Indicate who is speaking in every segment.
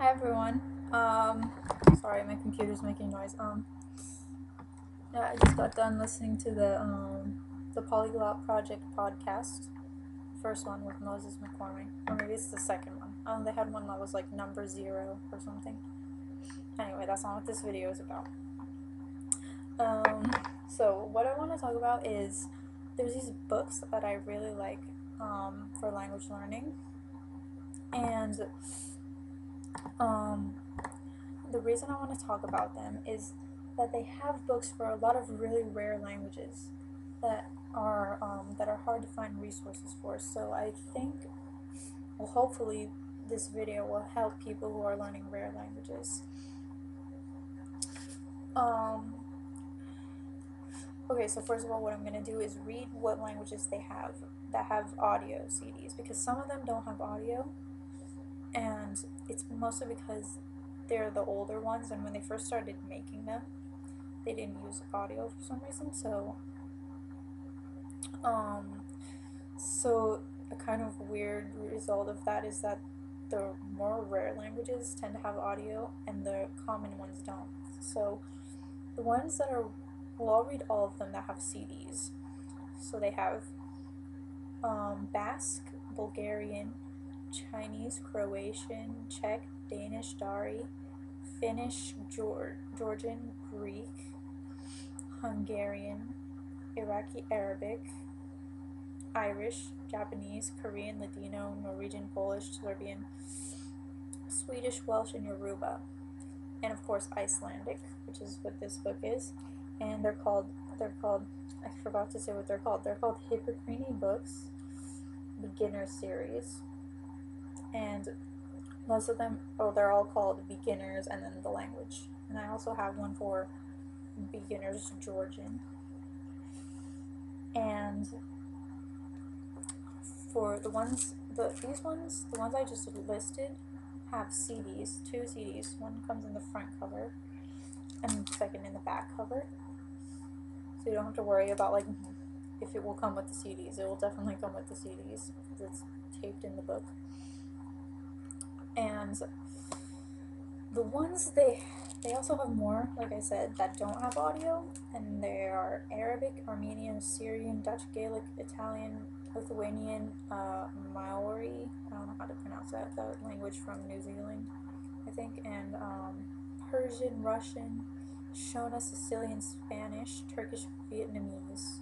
Speaker 1: Hi everyone. Sorry, my computer's making noise. Yeah, I just got done listening to the Polyglot Project podcast. First one with Moses McCormick, or maybe it's the second one. They had one that was like number 0 or something. Anyway, that's not what this video is about. Um, so what I want to talk about is there's these books that I really like for language learning, and um, the reason I want to talk about them is that they have books for a lot of really rare languages that are hard to find resources for. So I think, well, hopefully, this video will help people who are learning rare languages. Um, okay, so first of all, what I'm going to do is read what languages they have that have audio CDs, because some of them don't have audio, and it's mostly because they're the older ones, and when they first started making them, they didn't use audio for some reason. Um, so a kind of weird result of that is that the more rare languages tend to have audio and the common ones don't. So the ones that are, well, I'll read all of them that have CDs. So they have Basque, Bulgarian, Chinese, Croatian, Czech, Danish, Dari, Finnish, Georgian, Greek, Hungarian, Iraqi Arabic, Irish, Japanese, Korean, Ladino, Norwegian, Polish, Serbian, Swedish, Welsh, and Yoruba. And of course Icelandic, which is what this book is. And they're called I forgot to say what they're called. They're called Hippocrene books, beginner series. And most of them, they're all called beginners and then the language. And I also have one for beginners Georgian. And for the ones I just listed have CDs, 2 CDs. One comes in the front cover and the second in the back cover. So you don't have to worry about like if it will come with the CDs. It will definitely come with the CDs because it's taped in the book. And the ones they also have more, like I said, that don't have audio, and they are Arabic, Armenian, Syrian, Dutch, Gaelic, Italian, Lithuanian, Maori, I don't know how to pronounce that, the language from New Zealand, I think, and Persian, Russian, Shona, Sicilian, Spanish, Turkish, Vietnamese.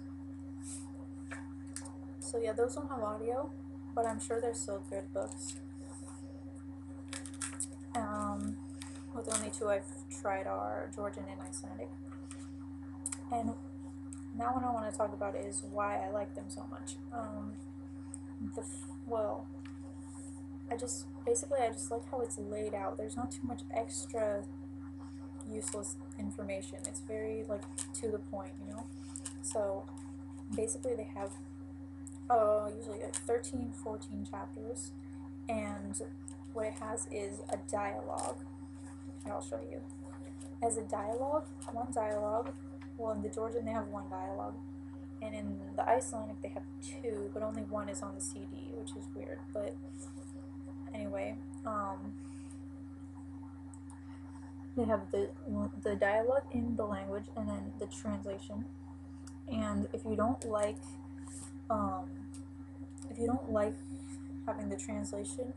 Speaker 1: So yeah, those don't have audio, but I'm sure they're still good books. Well, the only two I've tried are Georgian and Icelandic. And now what I want to talk about is why I like them so much. Well, I just like how it's laid out. There's not too much extra useless information. It's very like to the point, you know. So basically, they have usually like 13, 14 chapters, and what it has is a dialogue. I'll show you. As a dialogue, one dialogue. Well, in the Georgian they have one dialogue, and in the Icelandic they have 2, but only one is on the CD, which is weird. But anyway, they have the dialogue in the language and then the translation. And if you don't like having the translation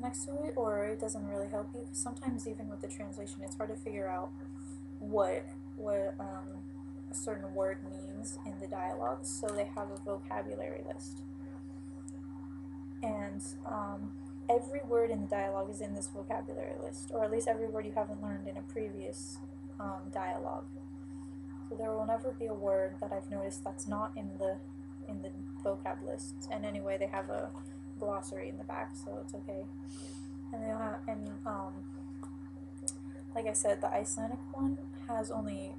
Speaker 1: next to it, or it doesn't really help you, because sometimes even with the translation it's hard to figure out what a certain word means in the dialogue, so they have a vocabulary list, and every word in the dialogue is in this vocabulary list, or at least every word you haven't learned in a previous dialogue. So there will never be a word that I've noticed that's not in the vocab list. And anyway, they have a glossary in the back, so it's okay. And they have, like I said, the Icelandic one has only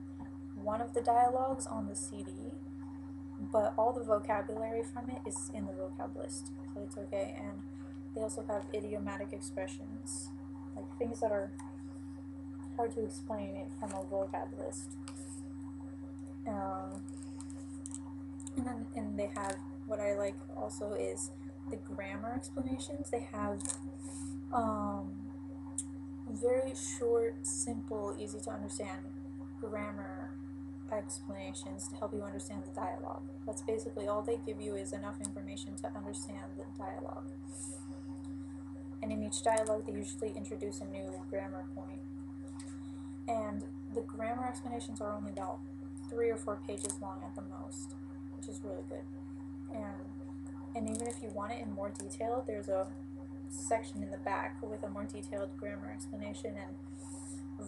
Speaker 1: one of the dialogues on the CD, but all the vocabulary from it is in the vocab list, so it's okay. And they also have idiomatic expressions, like things that are hard to explain it from a vocab list. And they have, what I like also is the grammar explanations. They have very short, simple, easy to understand grammar explanations to help you understand the dialogue. That's basically all they give you, is enough information to understand the dialogue. And in each dialogue, they usually introduce a new grammar point. And the grammar explanations are only about 3 or 4 pages long at the most, which is really good. And even if you want it in more detail, there's a section in the back with a more detailed grammar explanation and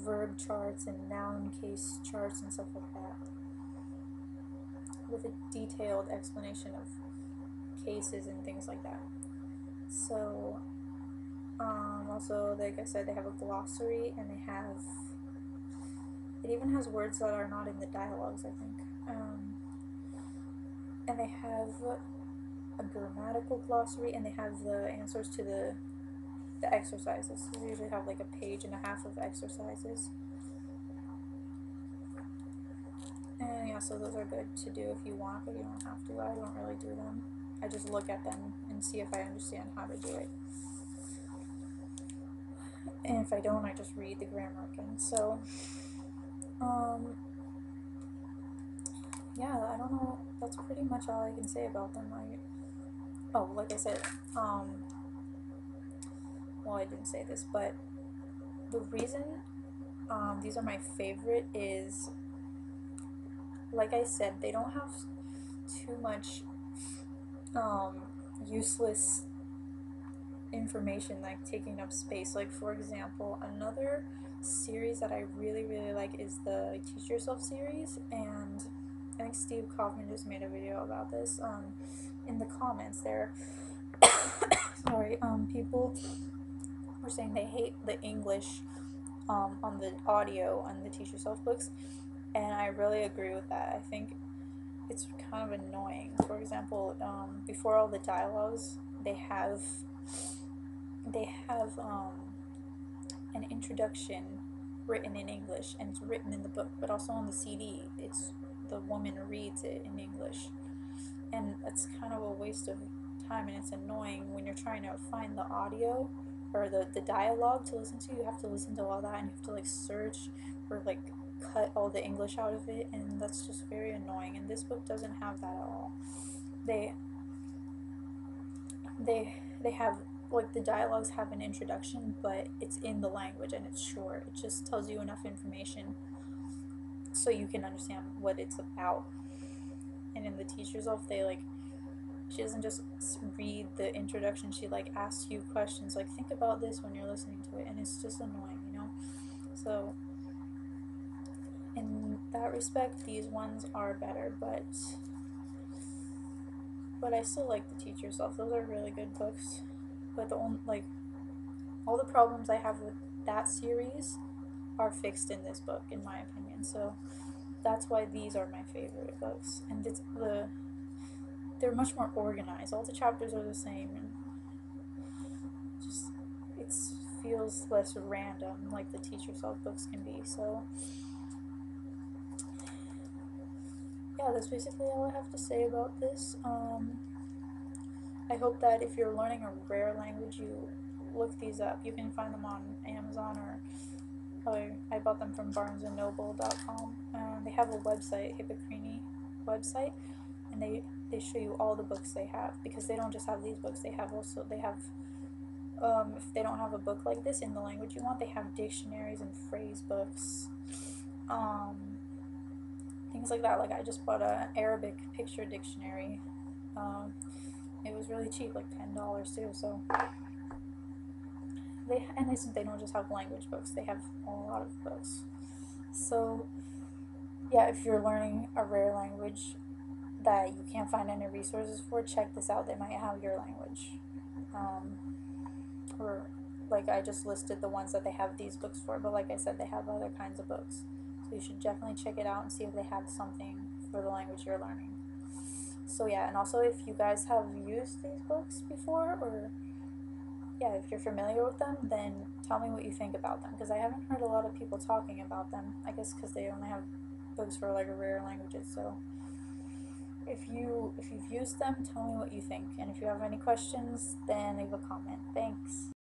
Speaker 1: verb charts and noun case charts and stuff like that, with a detailed explanation of cases and things like that. So also, like I said, they have a glossary, and it even has words that are not in the dialogues, I think. And they have a grammatical glossary, and they have the answers to the exercises. They usually have like a page and a half of exercises. And yeah, so those are good to do if you want, but you don't have to. I don't really do them. I just look at them and see if I understand how to do it. And if I don't, I just read the grammar again. So, yeah, I don't know. That's pretty much all I can say about them. Like I said, well, I didn't say this, but the reason these are my favorite is, like I said, they don't have too much useless information like taking up space. Like, for example, another series that I really like is the Teach Yourself series, and I think Steve Kaufman just made a video about this. In the comments there, sorry, people were saying they hate the English on the audio on the Teach Yourself books, and I really agree with that. I think it's kind of annoying. For example, before all the dialogues, they have an introduction written in English, and it's written in the book, but also on the CD, it's the woman reads it in English, and it's kind of a waste of time, and it's annoying when you're trying to find the audio or the dialogue to listen to. You have to listen to all that, and you have to like search or like cut all the English out of it, and that's just very annoying. And this book doesn't have that at all. They have, like, the dialogues have an introduction, but it's in the language and it's short. It just tells you enough information so you can understand what it's about. And in the Teach Yourself, she doesn't just read the introduction, she like asks you questions like, think about this when you're listening to it, and it's just annoying, you know? So in that respect, these ones are better, but I still like the Teach Yourself. Those are really good books. But the only, like, all the problems I have with that series are fixed in this book, in my opinion. So that's why these are my favorite books. And they're much more organized. All the chapters are the same, and just it feels less random, like the Teach Yourself books can be. So yeah, that's basically all I have to say about this. I hope that if you're learning a rare language, you look these up. You can find them on Amazon, or I bought them from barnesandnoble.com. They have a website, Hippocrene website, and they show you all the books they have, because they don't just have these books. They have if they don't have a book like this in the language you want, they have dictionaries and phrase books, things like that. Like, I just bought an Arabic picture dictionary. It was really cheap, like $10 too. So they don't just have language books, they have a lot of books. So yeah, if you're learning a rare language that you can't find any resources for, check this out. They might have your language. Or, like, I just listed the ones that they have these books for, but like I said, they have other kinds of books. So you should definitely check it out and see if they have something for the language you're learning. So yeah, and also if you guys have used these books before, or yeah, if you're familiar with them, then tell me what you think about them, because I haven't heard a lot of people talking about them. I guess because they only have books for like rare languages. So if you've used them, tell me what you think, and if you have any questions, then leave a comment. Thanks.